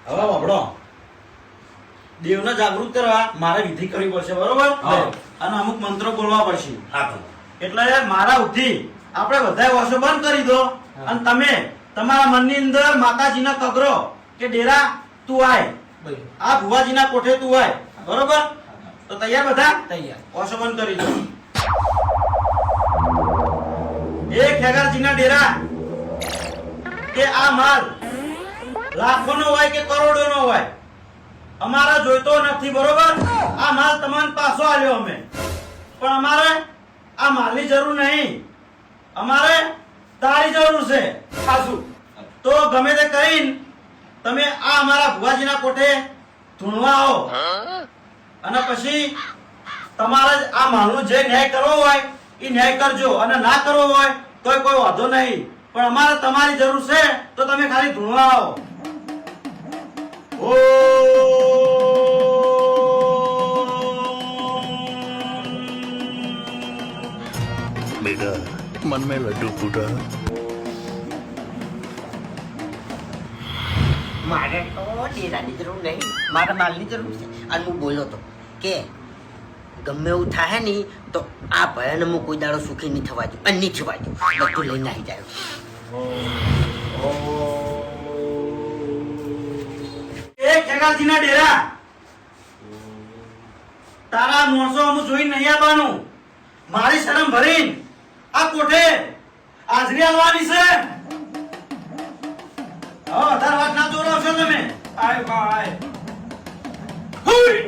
હવે વાપડો દેવને જાગૃત કરવા મારે વિધિ કરવી પડશે, બરોબર? અને અમુક મંત્રો બોલવા પડશે. એટલે મારા ઉઠી આપણે બધા વર્ષો બંધ કરી દો અને તમે તમારા મનની અંદર માતાજીના કગરો કે ડેરા તું આય, આ ભુવાજીના કોઠે તું આય, બરોબર? તો તૈયાર બધા? તૈયાર. વર્ષો બંધ કરી દો. એ ખેગારજીના ડેરા કે આ માલ લાખોનો હોય કે કરોડોનો હોય, અમારે જોઈતો નથી, બરોબર? આ માલ તમને પાછો આલ્યો અમે, પણ અમારે આ માલની જરૂર નહીં, અમારે તારી જરૂર છે. ખાસું તો ગમે તે કરીને તમે આ અમારા ભુવાજીના કોઠે ધૂણવા આવો અને પછી તમારે આ માલનો જે ન્યાય કરવો હોય એ ન્યાય કરજો, અને ના કરવો હોય તોય કોઈ વાંધો નહીં, પણ અમારે તમારી જરૂર છે તો તમે ખાલી ધૂણવા આવો. बेटा मन में लड्डू फूटा. મારે તો ડેરાની જરૂર નહીં, મારે માલની જરૂર છે. અને હું બોલ્યો તો કે ગમે એવું થાય ને તો આ ભયાને હું કોઈ દાડો સુખી નહીં થવા દઉં અને નહીં થવા દઉં, બધું લઈને આવી જાય. એ ખેગારજીના ડેરા તારા મોણસો અમુક જોઈ નહીં આવવાનું, મારી શરમ ભરીને આ કોઠે હાજરી આવવાની છે. વધારે વાત ના જોડો છો તમે. આય બાય. હુઈ!